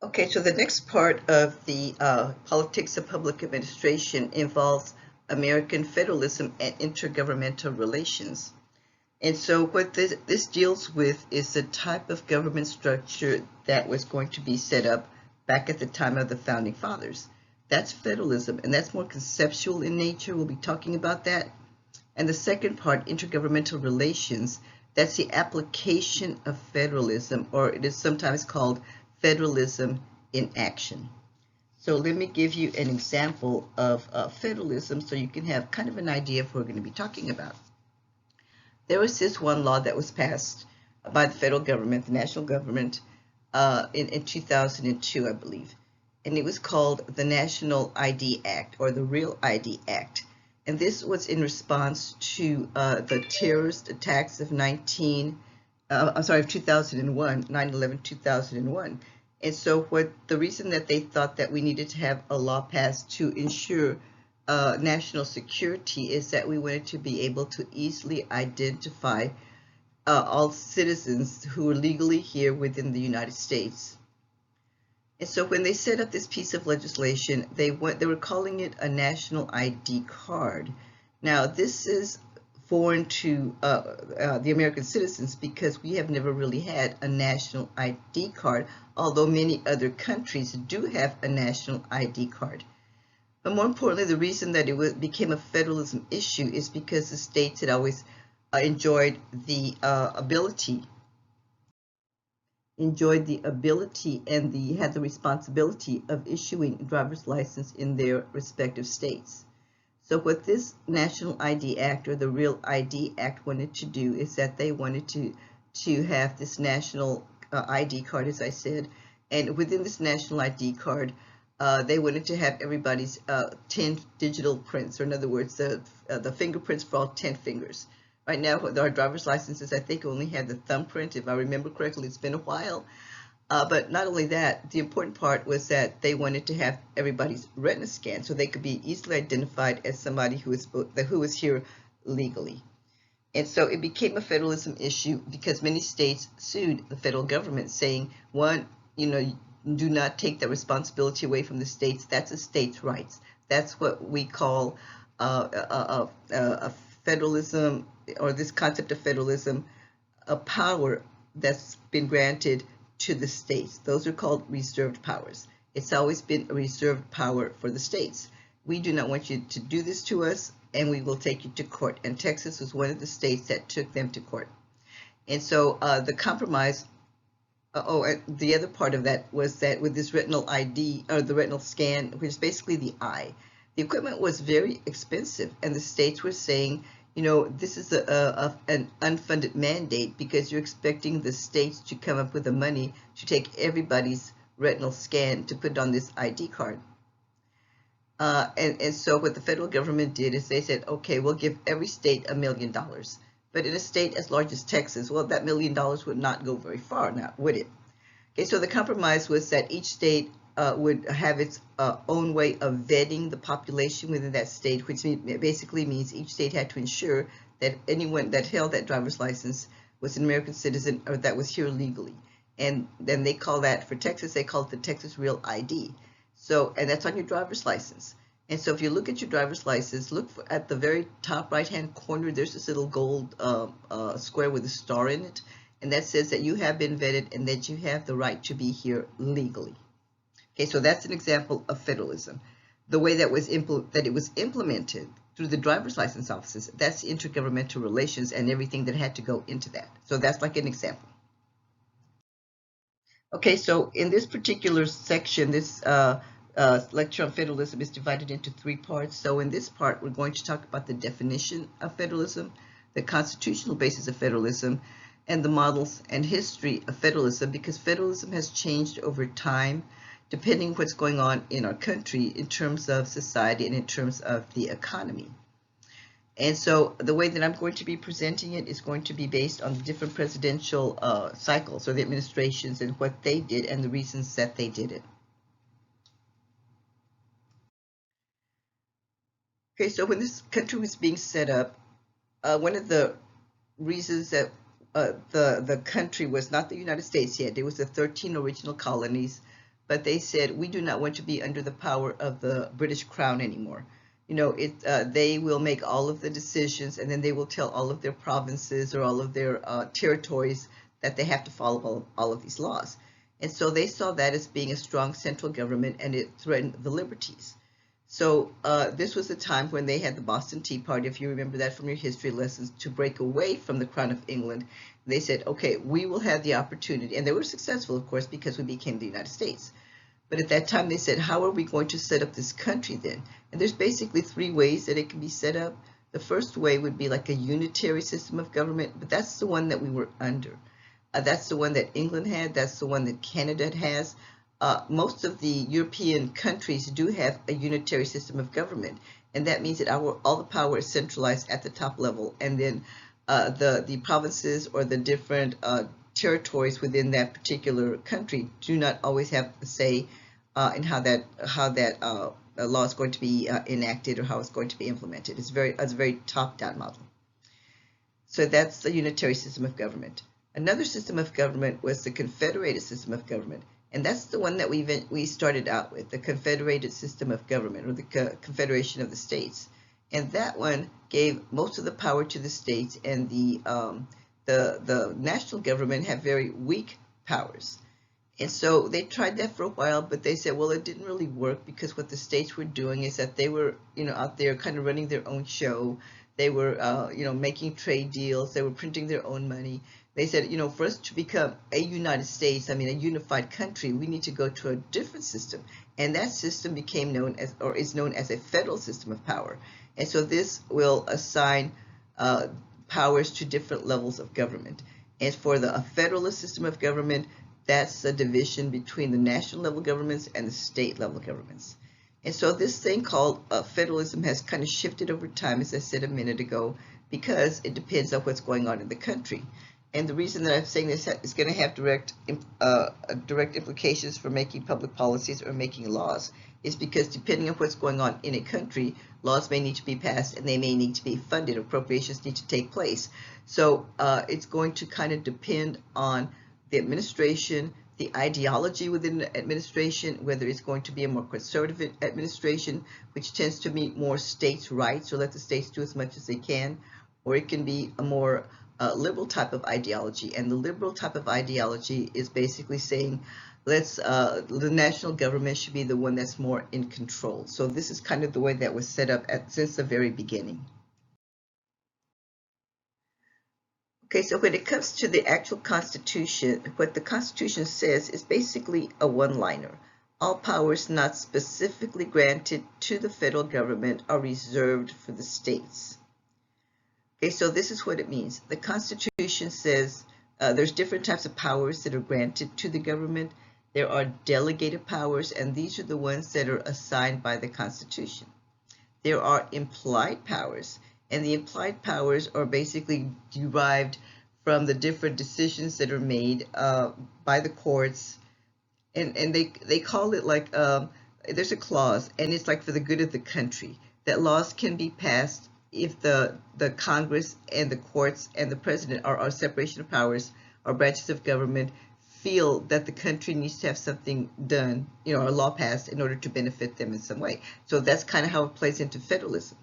Okay, so the next part of the politics of public administration involves American federalism and intergovernmental relations. And so what this deals with is the type of government structure that was going to be set up back at the time of the Founding Fathers. That's federalism, and that's more conceptual in nature. We'll be talking about that. And the second part, intergovernmental relations, that's the application of federalism, or it is sometimes called federalism in action. So let me give you an example of federalism so you can have kind of an idea of what we're going to be talking about. There was this one law that was passed by the federal government, the national government, in 2002, I believe. And it was called the National ID Act, or the Real ID Act. And this was in response to the terrorist attacks of 2001, 9/11, 2001. And so the reason that they thought that we needed to have a law passed to ensure national security is that we wanted to be able to easily identify all citizens who are legally here within the United States. And so when they set up this piece of legislation, they were calling it a national ID card. Now, this is foreign to the American citizens because we have never really had a national ID card, although many other countries do have a national ID card. But more importantly, the reason that it became a federalism issue is because the states had always enjoyed the ability and had the responsibility of issuing a driver's license in their respective states. So what this National ID Act, or the Real ID Act, wanted to do is that they wanted to have this national ID card, as I said, and within this national ID card, they wanted to have everybody's 10 digital prints, or in other words, the fingerprints for all 10 fingers. Right now, with our driver's licenses, I think only have the thumbprint, if I remember correctly. It's been a while. But not only that, the important part was that they wanted to have everybody's retina scan so they could be easily identified as somebody who was here legally. And so it became a federalism issue because many states sued the federal government saying, one, do not take that responsibility away from the states. That's a state's rights. That's what we call a federalism, or this concept of federalism, a power that's been granted to the states. Those are called reserved powers. It's always been a reserved power for the states. We do not want you to do this to us, and we will take you to court. And Texas was one of the states that took them to court. And so the compromise, the other part of that was that with this retinal ID, or the retinal scan, which is basically the eye, the equipment was very expensive, and the states were saying, this is an unfunded mandate because you're expecting the states to come up with the money to take everybody's retinal scan to put on this ID card. And so what the federal government did is they said, okay, we'll give every state $1 million. But in a state as large as Texas, well, that $1 million would not go very far now, would it? Okay, so the compromise was that each state would have its own way of vetting the population within that state, which basically means each state had to ensure that anyone that held that driver's license was an American citizen or that was here legally. And then they call that, for Texas, they call it the Texas Real ID. So, and that's on your driver's license. And so if you look at your driver's license, look at the very top right-hand corner, there's this little gold square with a star in it. And that says that you have been vetted and that you have the right to be here legally. Okay, so that's an example of federalism. The way that it was implemented through the driver's license offices, that's intergovernmental relations and everything that had to go into that. So that's like an example. Okay, so in this particular section, this lecture on federalism is divided into 3 parts. So in this part, we're going to talk about the definition of federalism, the constitutional basis of federalism, and the models and history of federalism, because federalism has changed over time depending on what's going on in our country in terms of society and in terms of the economy. And so the way that I'm going to be presenting it is going to be based on the different presidential cycles, or the administrations, and what they did and the reasons that they did it. Okay, so when this country was being set up, one of the reasons that the country was not the United States yet, it was the 13 original colonies, but they said, we do not want to be under the power of the British Crown anymore. They will make all of the decisions, and then they will tell all of their provinces or all of their territories that they have to follow all of these laws. And so they saw that as being a strong central government, and it threatened the liberties. So this was the time when they had the Boston Tea Party, if you remember that from your history lessons, to break away from the Crown of England. They said, okay, we will have the opportunity, and they were successful, of course, because we became the United States. But at that time, they said, how are we going to set up this country then? And there's basically three ways that it can be set up. The first way would be like a unitary system of government, but that's the one that we were under. That's the one that England had. That's the one that Canada has. Most of the European countries do have a unitary system of government, and that means that all the power is centralized at the top level, and then the provinces or the different territories within that particular country do not always have a say in how that law is going to be enacted or how it's going to be implemented. It's a very top-down model. So that's the unitary system of government. Another system of government was the confederated system of government, and that's the one that we started out with, the confederated system of government, or the Confederation of the States. And that one gave most of the power to the states, and the national government had very weak powers. And so they tried that for a while, but they said, well, it didn't really work, because what the states were doing is that they were, out there kind of running their own show. They were, making trade deals. They were printing their own money. They said, for us to become a United States, a unified country, we need to go to a different system. And that system became known as, or is known as, a federal system of power. And so this will assign powers to different levels of government. And for a federalist system of government, that's a division between the national level governments and the state level governments. And so this thing called federalism has kind of shifted over time, as I said a minute ago, because it depends on what's going on in the country. And the reason that I'm saying this is going to have direct implications for making public policies or making laws is because depending on what's going on in a country, laws may need to be passed and they may need to be funded. Appropriations need to take place. So it's going to kind of depend on the administration, the ideology within the administration, whether it's going to be a more conservative administration, which tends to meet more states' rights or let the states do as much as they can, or it can be a more liberal type of ideology. And the liberal type of ideology is basically saying, the national government should be the one that's more in control. So this is kind of the way that was set up since the very beginning. Okay, so when it comes to the actual Constitution, what the Constitution says is basically a one-liner. All powers not specifically granted to the federal government are reserved for the states. Okay, so this is what it means. The Constitution says there's different types of powers that are granted to the government. There are delegated powers, and these are the ones that are assigned by the Constitution. There are implied powers, and the implied powers are basically derived from the different decisions that are made by the courts, and they call it like, there's a clause, and it's like for the good of the country, that laws can be passed if the Congress and the courts and the president are separation of powers or branches of government feel that the country needs to have something done, a law passed in order to benefit them in some way. So that's kind of how it plays into federalism.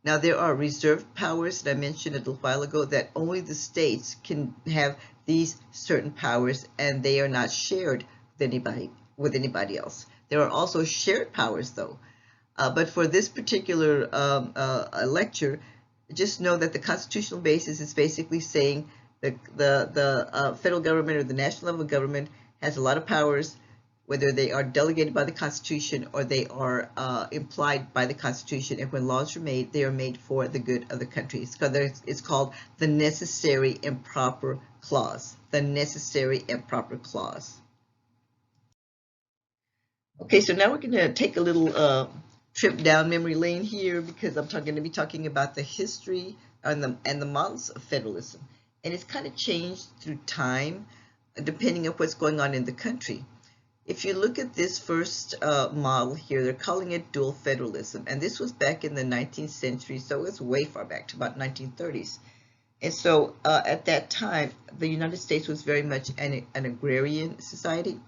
Now, there are reserved powers that I mentioned a little while ago that only the states can have these certain powers, and they are not shared with anybody else. There are also shared powers, though. But for this particular lecture, just know that the constitutional basis is basically saying the federal government or the national level government has a lot of powers, whether they are delegated by the Constitution or they are implied by the Constitution. And when laws are made, they are made for the good of the country. It's called the necessary and proper clause. The necessary and proper clause. Okay, so now we're going to take a little trip down memory lane here, because I'm going to be talking about the history and the models of federalism. And it's kind of changed through time, depending on what's going on in the country. If you look at this first model here, they're calling it dual federalism. And this was back in the 19th century, so it's way far back to about 1930s. And so at that time, the United States was very much an agrarian society.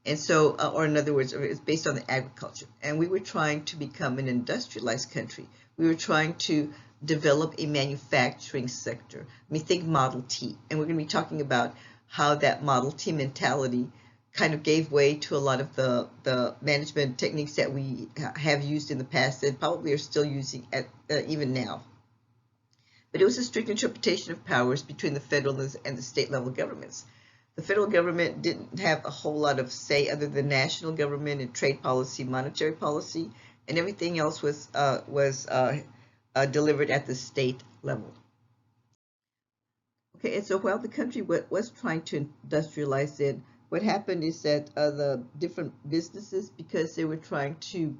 And so, or in other words, it's based on the agriculture. And we were trying to become an industrialized country. We were trying to develop a manufacturing sector. I mean, think Model T. And we're going to be talking about how that Model T mentality kind of gave way to a lot of the management techniques that we have used in the past and probably are still using at even now. But it was a strict interpretation of powers between the federal and the state level governments. The federal government didn't have a whole lot of say other than national government and trade policy, monetary policy, and everything else was delivered at the state level. Okay, and so while the country was trying to industrialize it, what happened is that the different businesses, because they were trying to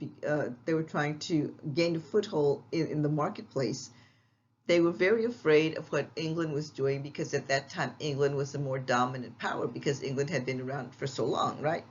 gain a foothold in the marketplace, they were very afraid of what England was doing, because at that time England was a more dominant power because England had been around for so long, right?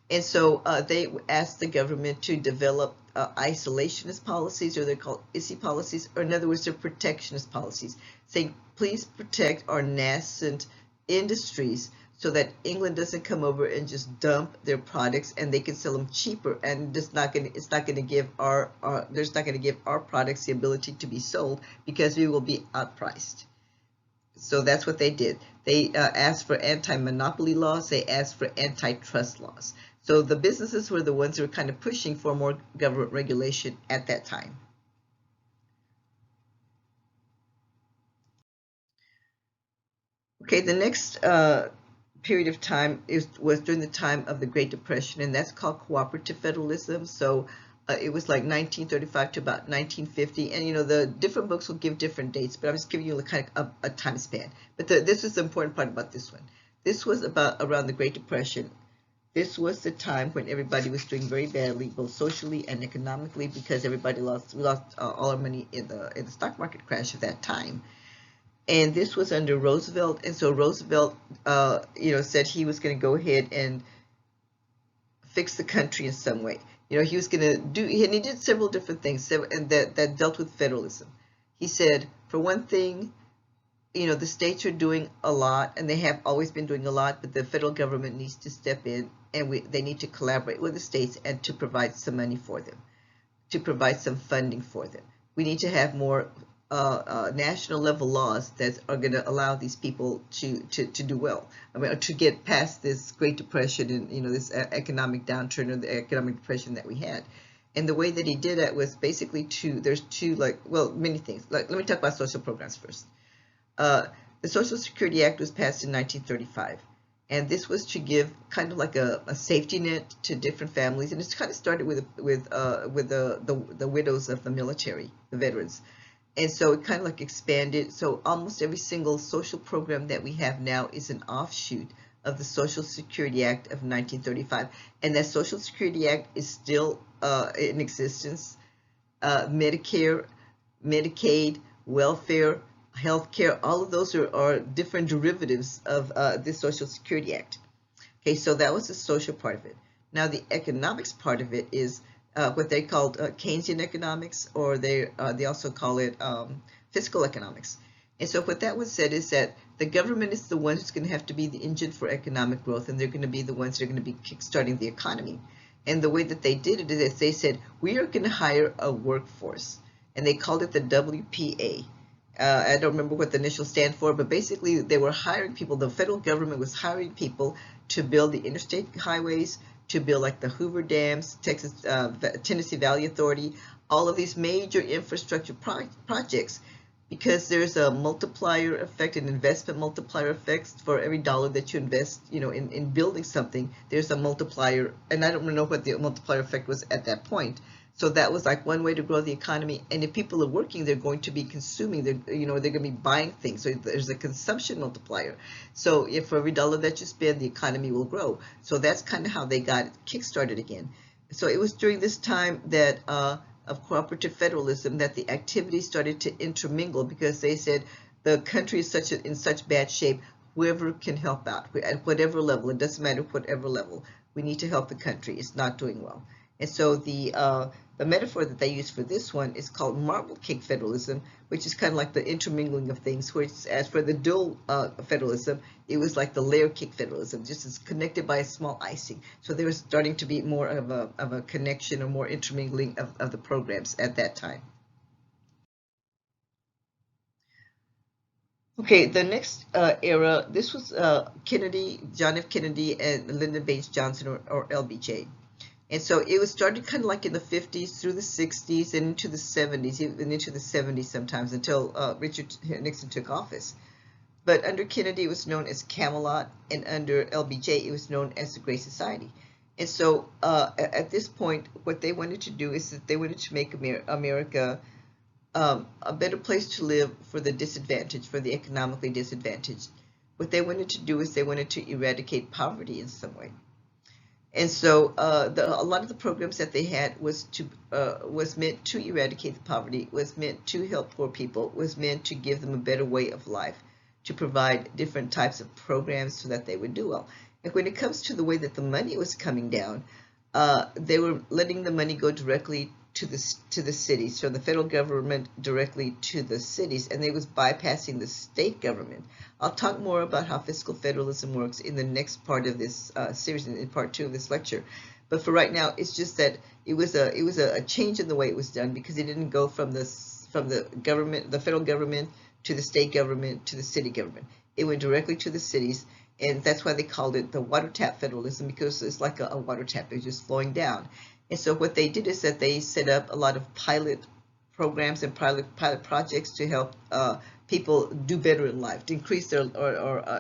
And so they asked the government to develop isolationist policies, or they're called ISI policies, or in other words, they're protectionist policies, saying please protect our nascent industries so that England doesn't come over and just dump their products and they can sell them cheaper, and it's not going to give our products the ability to be sold because we will be outpriced. So that's what they did. They asked for anti-monopoly laws. They asked for antitrust laws. So the businesses were the ones who were kind of pushing for more government regulation at that time. Okay, the next period of time was during the time of the Great Depression, and that's called cooperative federalism. So it was like 1935 to about 1950, and the different books will give different dates, but I'm just giving you kind of a time span. But this is the important part about this one. This was about around the Great Depression. This was the time when everybody was doing very badly, both socially and economically, because we lost all our money in the stock market crash of that time. And this was under Roosevelt, and so Roosevelt, said he was going to go ahead and fix the country in some way. He was going to do, and he did several different things, and that dealt with federalism. He said, for one thing, the states are doing a lot, and they have always been doing a lot, but the federal government needs to step in, and they need to collaborate with the states and to provide some money for them, to provide some funding for them. We need to have more national level laws that are going to allow these people to do well. I mean, to get past this Great Depression and this economic downturn or the economic depression that we had. And the way that he did it was basically many things. Let me talk about social programs first. The Social Security Act was passed in 1935, and this was to give kind of like a safety net to different families, and it's kind of started with the widows of the military, the veterans. And so it kind of like expanded. So almost every single social program that we have now is an offshoot of the Social Security Act of 1935. And that Social Security Act is still in existence. Medicare, Medicaid, welfare, healthcare, all of those are different derivatives of the Social Security Act. Okay, so that was the social part of it. Now the economics part of it is what they called Keynesian economics, or they also call it fiscal economics. And so what that was said is that the government is the one who's going to have to be the engine for economic growth, and they're going to be the ones that are going to be kickstarting the economy. And the way that they did it is they said, we are going to hire a workforce, and they called it the WPA. I don't remember what the initials stand for, but basically they were hiring people. The federal government was hiring people to build the interstate highways, to build like the Hoover Dams, Tennessee Valley Authority, all of these major infrastructure projects, because there's a multiplier effect, an investment multiplier effect for every dollar that you invest, in building something. There's a multiplier, and I don't know what the multiplier effect was at that point. So that was like one way to grow the economy. And if people are working, they're going to be consuming. They're going to be buying things. So there's a consumption multiplier. So if for every dollar that you spend, the economy will grow. So that's kind of how they got it kickstarted again. So it was during this time that of cooperative federalism that the activities started to intermingle, because they said the country is in such bad shape. Whoever can help out at whatever level, it doesn't matter whatever level, we need to help the country. It's not doing well. And so the metaphor that they use for this one is called marble cake federalism, which is kind of like the intermingling of things. Whereas as for the dual federalism, it was like the layer cake federalism, just as connected by a small icing. So there was starting to be more of a connection or more intermingling of the programs at that time. Okay, the next era, this was Kennedy, John F. Kennedy, and Lyndon Baines Johnson, or LBJ. And so it was started kind of like in the 50s through the 60s and into the 70s, even into the 70s sometimes, until Richard Nixon took office. But under Kennedy, it was known as Camelot, and under LBJ, it was known as the Great Society. And so at this point, what they wanted to do is that they wanted to make America a better place to live for the disadvantaged, for the economically disadvantaged. What they wanted to do is they wanted to eradicate poverty in some way. And so a lot of the programs that they had was meant to eradicate the poverty, was meant to help poor people, was meant to give them a better way of life, to provide different types of programs so that they would do well. And when it comes to the way that the money was coming down, they were letting the money go directly to the cities, so the federal government directly to the cities, and they was bypassing the state government. I'll talk more about how fiscal federalism works in the next part of this series, in part 2 of this lecture. But for right now, it's just that it was a change in the way it was done, because it didn't go from the government, the federal government, to the state government, to the city government. It went directly to the cities, and that's why they called it the water tap federalism, because it's like a water tap. It's just flowing down. And so what they did is that they set up a lot of pilot programs and pilot projects to help people do better in life, to increase their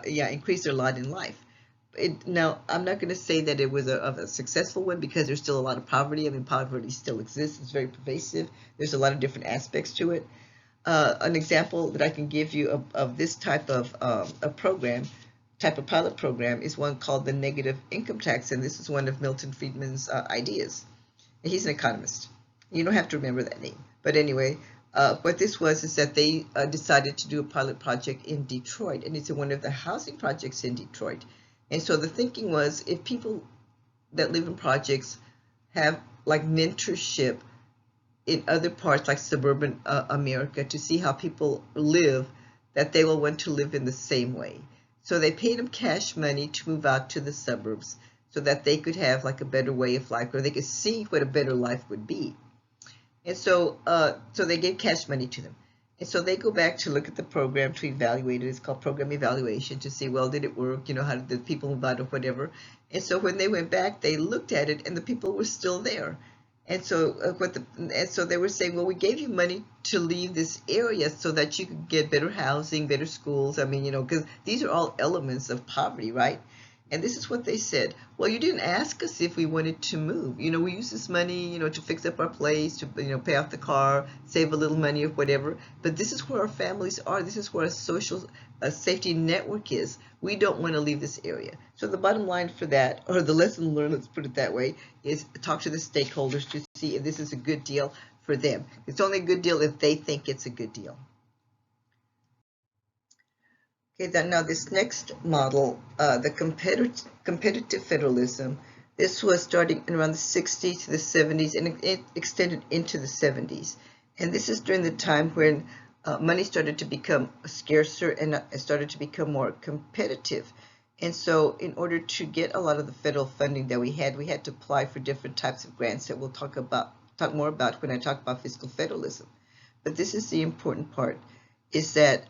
increase their lot in life. Now, I'm not going to say that it was a successful one, because there's still a lot of poverty. I mean, poverty still exists. It's very pervasive. There's a lot of different aspects to it. An example that I can give you of this type of a program, type of pilot program, is one called the negative income tax, and this is one of Milton Friedman's ideas. He's an economist. You don't have to remember that name. But anyway, what this was is that they decided to do a pilot project in Detroit, and it's one of the housing projects in Detroit. And so the thinking was, if people that live in projects have like mentorship in other parts, like suburban America, to see how people live, that they will want to live in the same way. So they paid them cash money to move out to the suburbs, so that they could have like a better way of life, or they could see what a better life would be. And so so they gave cash money to them. And so they go back to look at the program, to evaluate it. It's called program evaluation, to see, well, did it work? You know, how did the people move out or whatever? And so when they went back, they looked at it, and the people were still there. And so so they were saying, well, we gave you money to leave this area so that you could get better housing, better schools. I mean, you know, because these are all elements of poverty, right? And this is what they said. Well, you didn't ask us if we wanted to move. You know, we use this money, you know, to fix up our place, to, you know, pay off the car, save a little money or whatever. But this is where our families are. This is where our social safety network is. We don't want to leave this area. So the bottom line for that, or the lesson learned, let's put it that way, is talk to the stakeholders to see if this is a good deal for them. It's only a good deal if they think it's a good deal. Okay, then now this next model, the competitive federalism, this was starting in around the 60s to the 70s, and it extended into the 70s. And this is during the time when money started to become scarcer and started to become more competitive. And so in order to get a lot of the federal funding that we had to apply for different types of grants that we'll talk more about when I talk about fiscal federalism. But this is the important part, is that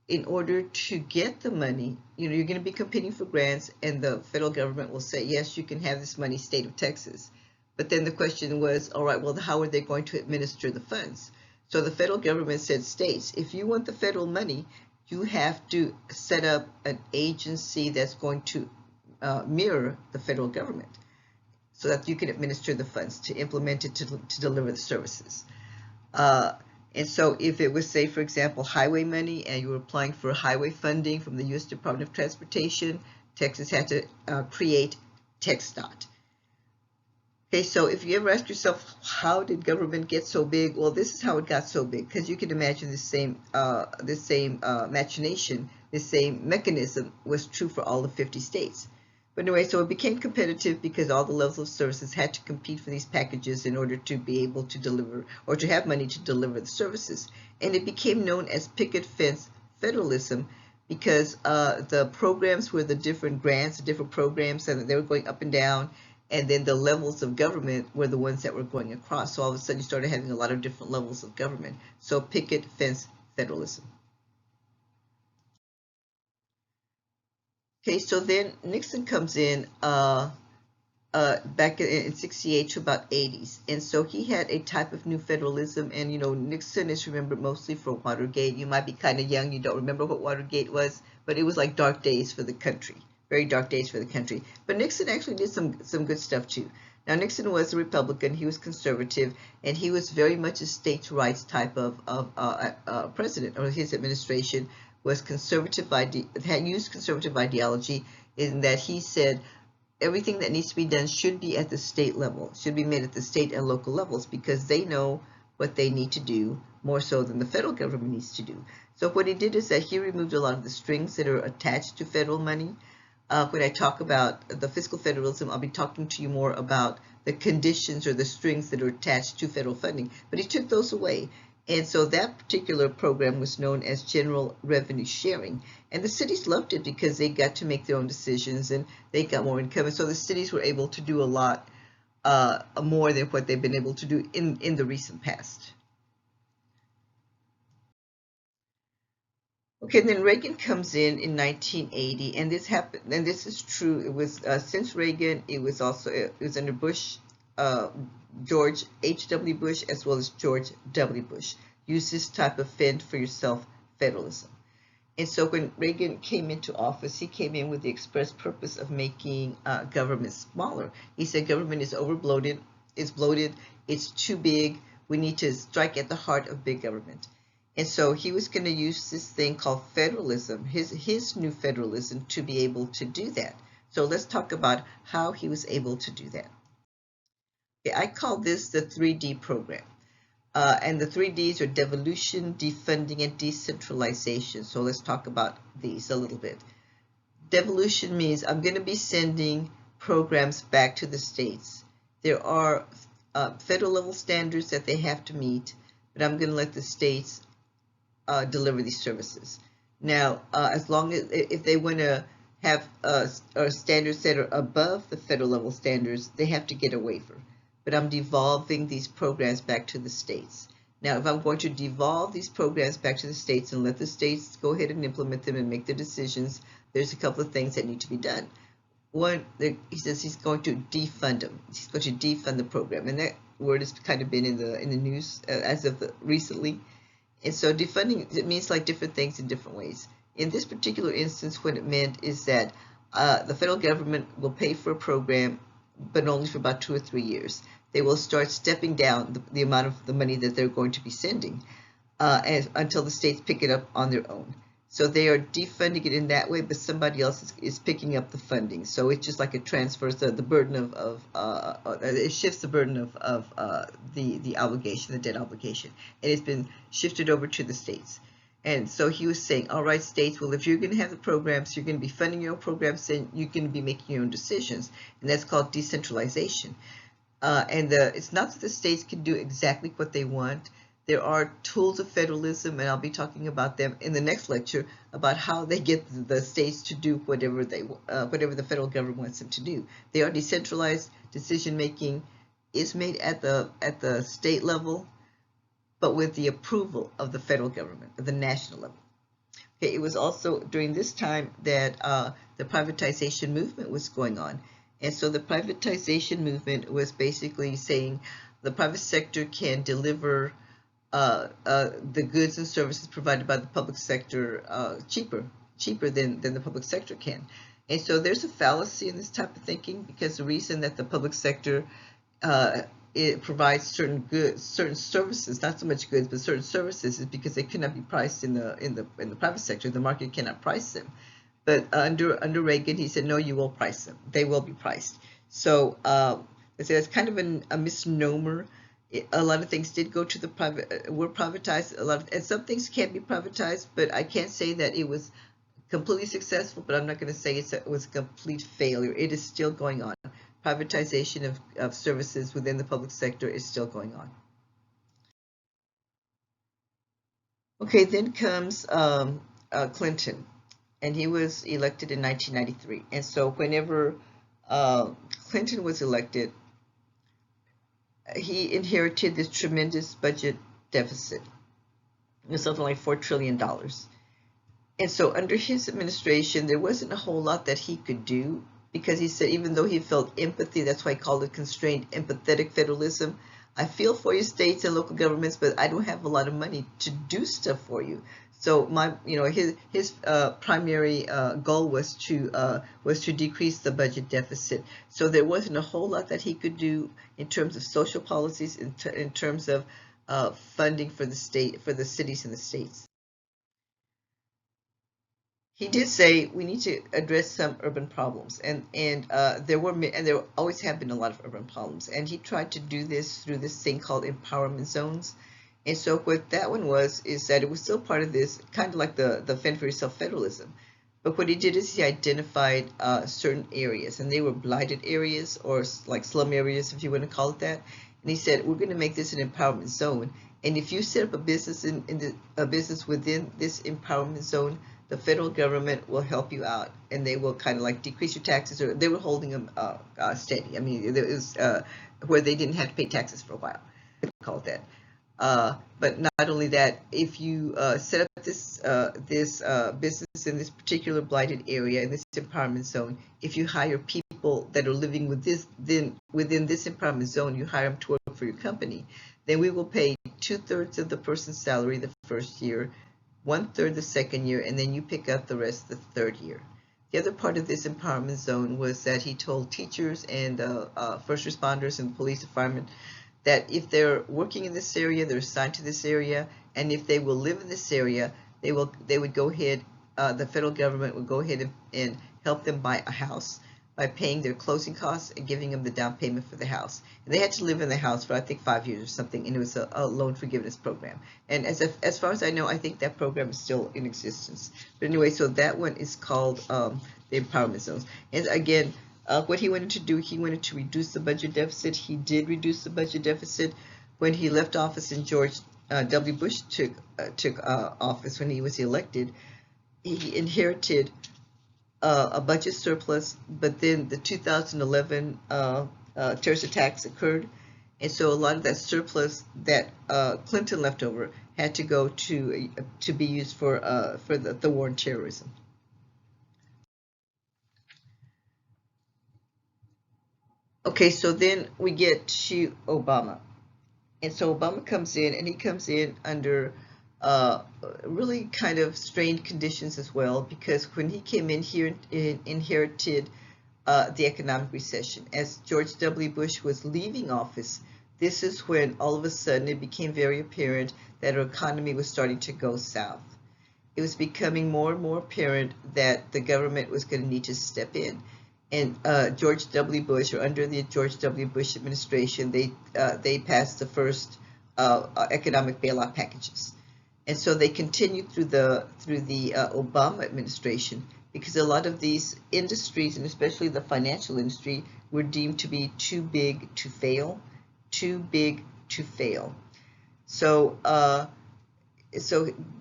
in order to get the money, you know, you're going to be competing for grants, and the federal government will say, yes, you can have this money, state of Texas. But then the question was, all right, well, how are they going to administer the funds? So the federal government said, states, if you want the federal money, you have to set up an agency that's going to mirror the federal government, so that you can administer the funds, to implement it, to deliver the services. And so if it was, say, for example, highway money, and you were applying for highway funding from the U.S. Department of Transportation, Texas had to create TxDOT. Okay, so if you ever ask yourself, how did government get so big? Well, this is how it got so big, because you can imagine the same machination, the same mechanism was true for all the 50 states. But anyway, so it became competitive because all the levels of services had to compete for these packages in order to be able to deliver or to have money to deliver the services. And it became known as picket fence federalism because the programs were the different grants, the different programs, and they were going up and down. And then the levels of government were the ones that were going across. So all of a sudden you started having a lot of different levels of government. So picket fence federalism. Okay, so then Nixon comes in back in 68 to about 80s. And so he had a type of new federalism. And, you know, Nixon is remembered mostly for Watergate. You might be kind of young, you don't remember what Watergate was, but it was like dark days for the country, very dark days for the country. But Nixon actually did some good stuff too. Now, Nixon was a Republican, he was conservative, and he was very much a states' rights type of president, or his administration was conservative, had used conservative ideology in that he said, everything that needs to be done should be at the state level, should be made at the state and local levels because they know what they need to do more so than the federal government needs to do. So what he did is that he removed a lot of the strings that are attached to federal money. When I talk about the fiscal federalism, I'll be talking to you more about the conditions or the strings that are attached to federal funding, but he took those away. And so that particular program was known as general revenue sharing. And the cities loved it because they got to make their own decisions and they got more income. And so the cities were able to do a lot more than what they've been able to do in the recent past. Okay, and then Reagan comes in 1980, and this happened, and this is true. It was since Reagan, it was under Bush, George H.W. Bush, as well as George W. Bush. Use this type of fend for yourself federalism. And so when Reagan came into office, he came in with the express purpose of making government smaller. He said government is overbloated, it's bloated, it's too big. We need to strike at the heart of big government. And so he was going to use this thing called federalism, his new federalism, to be able to do that. So let's talk about how he was able to do that. Okay, I call this the 3D program. And the 3Ds are devolution, defunding, and decentralization. So let's talk about these a little bit. Devolution means I'm going to be sending programs back to the states. There are federal level standards that they have to meet, but I'm going to let the states deliver these services. Now, as long as if they want to have standards that are above the federal level standards, they have to get a waiver. But I'm devolving these programs back to the states. Now, if I'm going to devolve these programs back to the states and let the states go ahead and implement them and make the decisions, there's a couple of things that need to be done. One, he says he's going to defund them. He's going to defund the program, and that word has kind of been in the news as of recently. And so defunding, it means like different things in different ways. In this particular instance, what it meant is that the federal government will pay for a program, but only for about 2 or 3 years. They will start stepping down the amount of the money that they're going to be sending until the states pick it up on their own. So they are defunding it in that way, but somebody else is picking up the funding. So it's just like it transfers the burden it shifts the burden of the obligation, the debt obligation. And it's been shifted over to the states. And so he was saying, all right, states, well, if you're going to have the programs, you're going to be funding your own programs, then you're going to be making your own decisions. And that's called decentralization. It's not that the states can do exactly what they want. There are tools of federalism, and I'll be talking about them in the next lecture, about how they get the states to do whatever the federal government wants them to do. They are decentralized. Decision-making is made at the state level, but with the approval of the federal government, at the national level. Okay, it was also during this time that the privatization movement was going on. And so the privatization movement was basically saying the private sector can deliver the goods and services provided by the public sector cheaper than the public sector can. And so there's a fallacy in this type of thinking, because the reason that the public sector it provides certain goods, certain services, not so much goods, but certain services, is because they cannot be priced in the private sector. The market cannot price them. But under Reagan, he said, no, you will price them. They will be priced. So it's kind of a misnomer. A lot of things did go to the private, were privatized. And some things can't be privatized, but I can't say that it was completely successful, but I'm not going to say it was a complete failure. It is still going on. Privatization of services within the public sector is still going on. Okay, then comes Clinton, and he was elected in 1993. And so whenever Clinton was elected, he inherited this tremendous budget deficit. It was something like $4 trillion. And so under his administration, there wasn't a whole lot that he could do, because he said even though he felt empathy, that's why he called it constrained empathetic federalism. I feel for your states and local governments, but I don't have a lot of money to do stuff for you. So his primary goal was to decrease the budget deficit. So there wasn't a whole lot that he could do in terms of social policies, in terms of funding for the cities and the states. He did say we need to address some urban problems, and there always have been a lot of urban problems, and he tried to do this through this thing called empowerment zones. And so what that one is that it was still part of this, kind of like the Fend for Yourself federalism. But what he did is he identified certain areas, and they were blighted areas, or like slum areas, if you want to call it that. And he said, we're going to make this an empowerment zone. And if you set up a business a business within this empowerment zone, the federal government will help you out, and they will kind of like decrease your taxes, or they were holding them steady. I mean, there was where they didn't have to pay taxes for a while. They called that. But not only that, if you set up this business in this particular blighted area, in this empowerment zone, if you hire people that are living within this empowerment zone, you hire them to work for your company, then we will pay 2/3 of the person's salary the first year, 1/3 the second year, and then you pick up the rest the third year. The other part of this empowerment zone was that he told teachers and first responders and police and firemen that if they're working in this area, they're assigned to this area, and if they will live in this area, they would go ahead, the federal government would go ahead and help them buy a house by paying their closing costs and giving them the down payment for the house. And they had to live in the house for, I think, 5 years or something, and it was a loan forgiveness program. And as far as I know, I think that program is still in existence. But anyway, so that one is called the empowerment zones. And again, what he wanted to do, he wanted to reduce the budget deficit. He did reduce the budget deficit. When he left office and George W. Bush took office, when he was elected, he inherited a budget surplus, but then the 2011 terrorist attacks occurred, and so a lot of that surplus that Clinton left over had to go to be used for the war on terrorism. Okay, so then we get to Obama, and so Obama comes in, and he comes in under really kind of strained conditions as well, because when he came in here, he inherited the economic recession. As George W. Bush was leaving office, this is when all of a sudden it became very apparent that our economy was starting to go south. It was becoming more and more apparent that the government was going to need to step in. And George W. Bush, or under the George W. Bush administration, they passed the first economic bailout packages. And so they continued through the Obama administration, because a lot of these industries, and especially the financial industry, were deemed to be too big to fail, too big to fail. So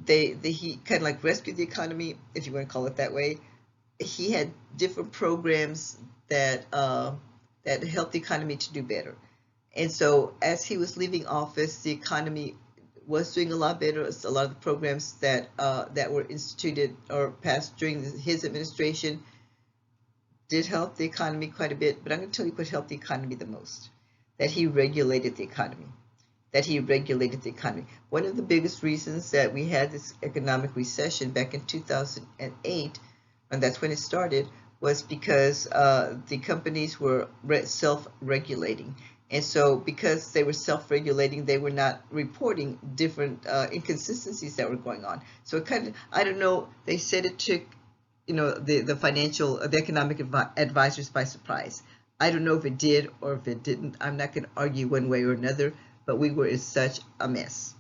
he kind of like rescued the economy, if you want to call it that way. He had different programs that helped the economy to do better. And so as he was leaving office, the economy was doing a lot better. A lot of the programs that were instituted or passed during his administration did help the economy quite a bit. But I'm going to tell you what helped the economy the most: that he regulated the economy. One of the biggest reasons that we had this economic recession back in 2008, and that's when it started, was because the companies were self-regulating. And so because they were self-regulating, they were not reporting different inconsistencies that were going on. So it kind of, I don't know, they said it took, the economic advisors by surprise. I don't know if it did or if it didn't. I'm not going to argue one way or another, but we were in such a mess.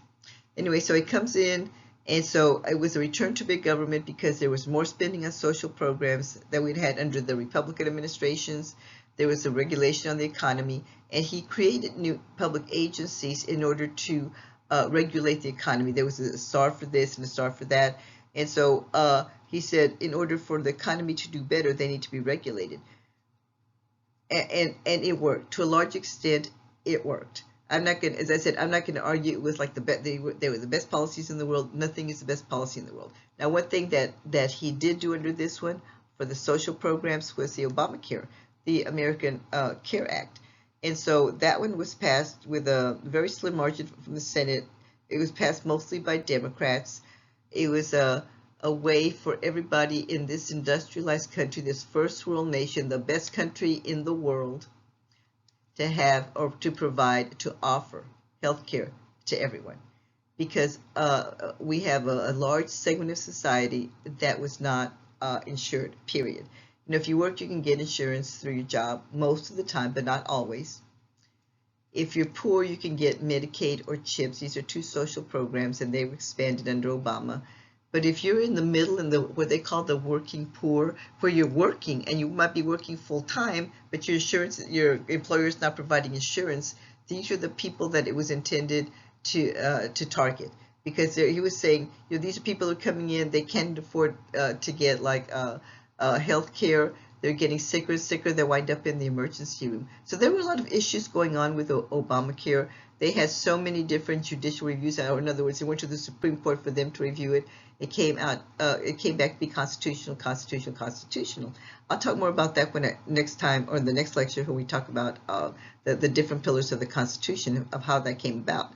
Anyway, so he comes in, And so it was a return to big government because there was more spending on social programs that we'd had under the Republican administrations. There was a regulation on the economy, and he created new public agencies in order to regulate the economy. There was a SAR for this and a SAR for that. And so he said in order for the economy to do better, they need to be regulated. And it worked. To a large extent, it worked. I'm not going to, as I said, I'm not going to argue it was like they were the best policies in the world. Nothing is the best policy in the world. Now, one thing that he did do under this one for the social programs was the Obamacare, the American Care Act. And so that one was passed with a very slim margin from the Senate. It was passed mostly by Democrats. It was a way for everybody in this industrialized country, this first world nation, the best country in the world, to have or to provide, to offer health care to everyone. Because we have a large segment of society that was not insured, period. You know, if you work, you can get insurance through your job most of the time, but not always. If you're poor, you can get Medicaid or CHIPS. These are two social programs, and they were expanded under Obama. But if you're in the middle, in the what they call the working poor, where you're working and you might be working full time, but your employer is not providing insurance, these are the people that it was intended to target. Because he was saying, you know, these are people who are coming in, they can't afford to get like health care. They're getting sicker and sicker. They wind up in the emergency room. So there were a lot of issues going on with Obamacare. They had so many different judicial reviews. Or in other words, it went to the Supreme Court for them to review it. It came out. It came back to be constitutional. I'll talk more about that next time, or in the next lecture, when we talk about the different pillars of the Constitution, of how that came about.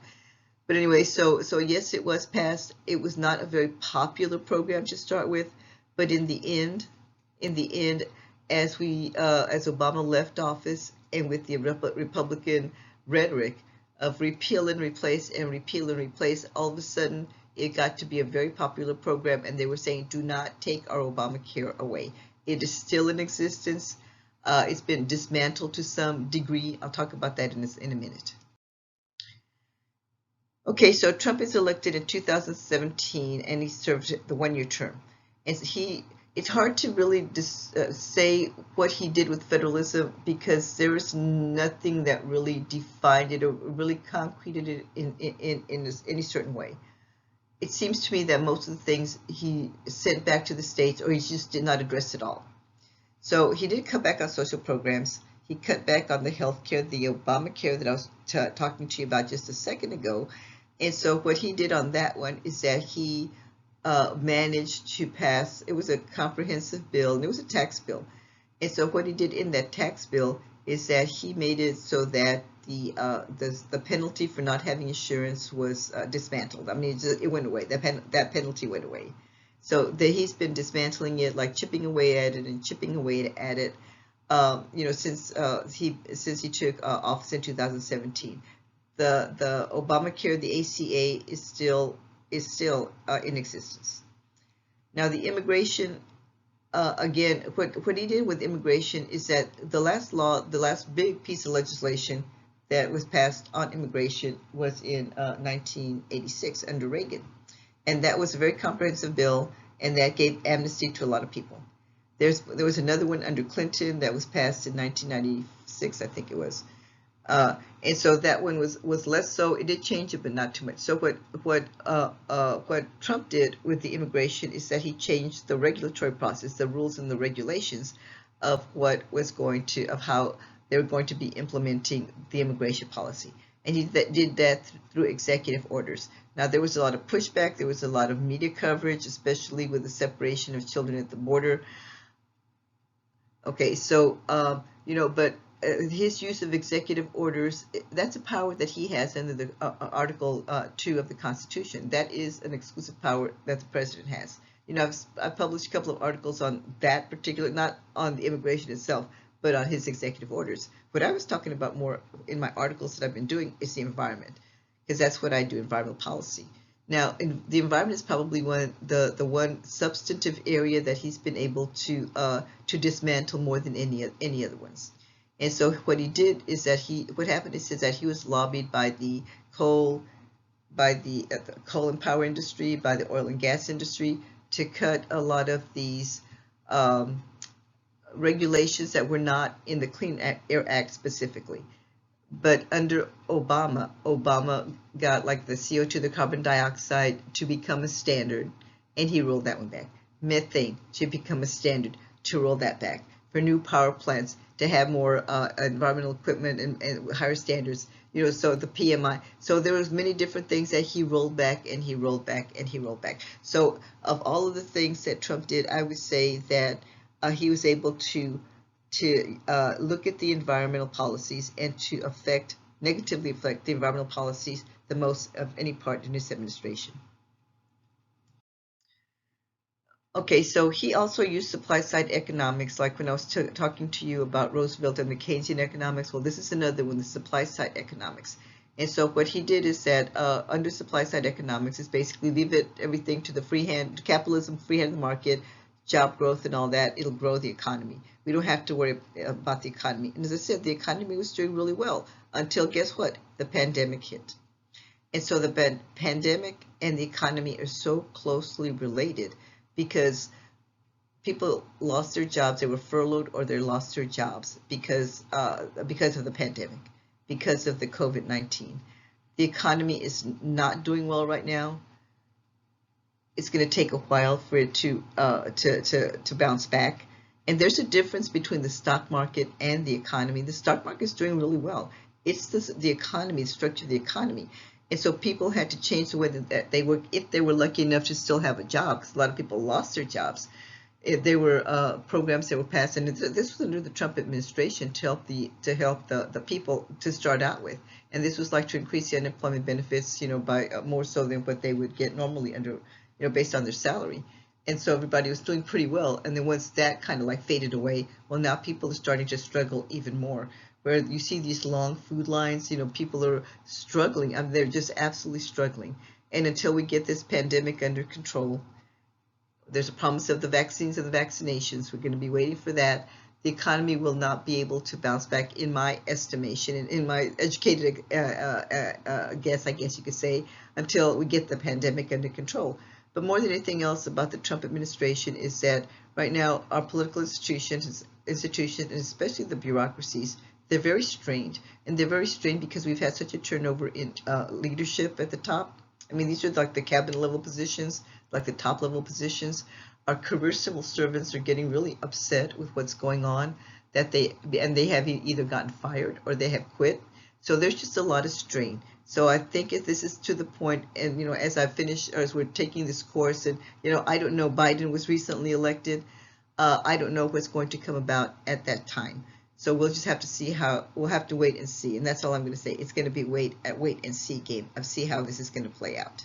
But anyway, so yes, it was passed. It was not a very popular program to start with, but in the end, as Obama left office, and with the Republican rhetoric of repeal and replace, all of a sudden it got to be a very popular program, and they were saying, do not take our Obamacare away. It is still in existence. It's been dismantled to some degree. I'll talk about that in a minute. Okay, so Trump is elected in 2017, and he served the one-year term. And it's hard to really say what he did with federalism, because there is nothing that really defined it or really concreted it in any certain way. It seems to me that most of the things he sent back to the states, or he just did not address at all. So he did cut back on social programs. He cut back on the health care, the Obamacare that I was talking to you about just a second ago. And so what he did on that one is that he managed to pass, it was a comprehensive bill, and it was a tax bill. And so what he did in that tax bill is that he made it so that the penalty for not having insurance was dismantled. I mean, it went away. That penalty went away. So he's been dismantling it, like chipping away at it and chipping away at it, you know, since he took office in 2017. The Obamacare, the ACA, is still in existence. Now, the immigration, again, what he did with immigration is that the last big piece of legislation that was passed on immigration was in 1986 under Reagan. And that was a very comprehensive bill, and that gave amnesty to a lot of people. There was another one under Clinton that was passed in 1996, I think it was. And so that one was less so. It did change it, but not too much. So what Trump did with the immigration is that he changed the regulatory process, the rules and the regulations of how they were going to be implementing the immigration policy. And he did that through executive orders. Now, there was a lot of pushback. There was a lot of media coverage, especially with the separation of children at the border. Okay, so, you know, but his use of executive orders, that's a power that he has under the Article 2 of the Constitution. That is an exclusive power that the president has. You know, I've published a couple of articles on that particular, not on the immigration itself, but on his executive orders. What I was talking about more in my articles that I've been doing is the environment, because that's what I do, environmental policy. Now, the environment is probably the one substantive area that he's been able to dismantle more than any other ones. And so what he did is that what happened is that he was lobbied by the coal the coal and power industry, by the oil and gas industry, to cut a lot of these um, regulations that were not in the Clean Air Act specifically. But under Obama, Obama got like the CO2, the carbon dioxide, to become a standard, and he rolled that one back. Methane to become a standard, to roll that back. For new power plants to have more environmental equipment and higher standards, so the PMI. So there was many different things that he rolled back, and he rolled back, and he rolled back. So of all of the things that Trump did, I would say that he was able to look at the environmental policies and to negatively affect the environmental policies the most of any part in this administration. Okay, so he also used supply side economics, like when I was talking to you about Roosevelt and the Keynesian economics. Well, this is another one, the supply side economics. And so what he did is that under supply side economics is basically leave everything to the capitalism, free hand of the market, job growth and all that. It'll grow the economy. We don't have to worry about the economy. And as I said, the economy was doing really well until, guess what? The pandemic hit. And so the pandemic and the economy are so closely related because people lost their jobs, they were furloughed, or they lost their jobs because of the pandemic, because of the COVID-19. The economy is not doing well right now. It's going to take a while for it to bounce back. And there's a difference between the stock market and the economy. The stock market is doing really well. It's the economy, the structure of the economy. And so people had to change the way that they work if they were lucky enough to still have a job, because a lot of people lost their jobs. If there were programs that were passed, and this was under the Trump administration to help the people to start out with. And this was like to increase the unemployment benefits, by more so than what they would get normally under, based on their salary. And so everybody was doing pretty well. And then once that kind of like faded away, well, now people are starting to struggle even more. Where you see these long food lines, people are struggling. I mean, they're just absolutely struggling. And until we get this pandemic under control, there's a promise of the vaccines and the vaccinations. We're going to be waiting for that. The economy will not be able to bounce back, in my estimation, and in my educated guess, I guess you could say, until we get the pandemic under control. But more than anything else about the Trump administration is that right now our political institutions, and especially the bureaucracies, they're very strained. And they're very strained because we've had such a turnover in leadership at the top. I mean, these are like the cabinet level positions, like the top level positions. Our career civil servants are getting really upset with what's going on, that they have either gotten fired or they have quit. So there's just a lot of strain. So I think if this is to the point, and as I finish, or as we're taking this course, and I don't know, Biden was recently elected. I don't know what's going to come about at that time. So we'll just have to see we'll have to wait and see. And that's all I'm going to say. It's going to be wait and see game of see how this is going to play out.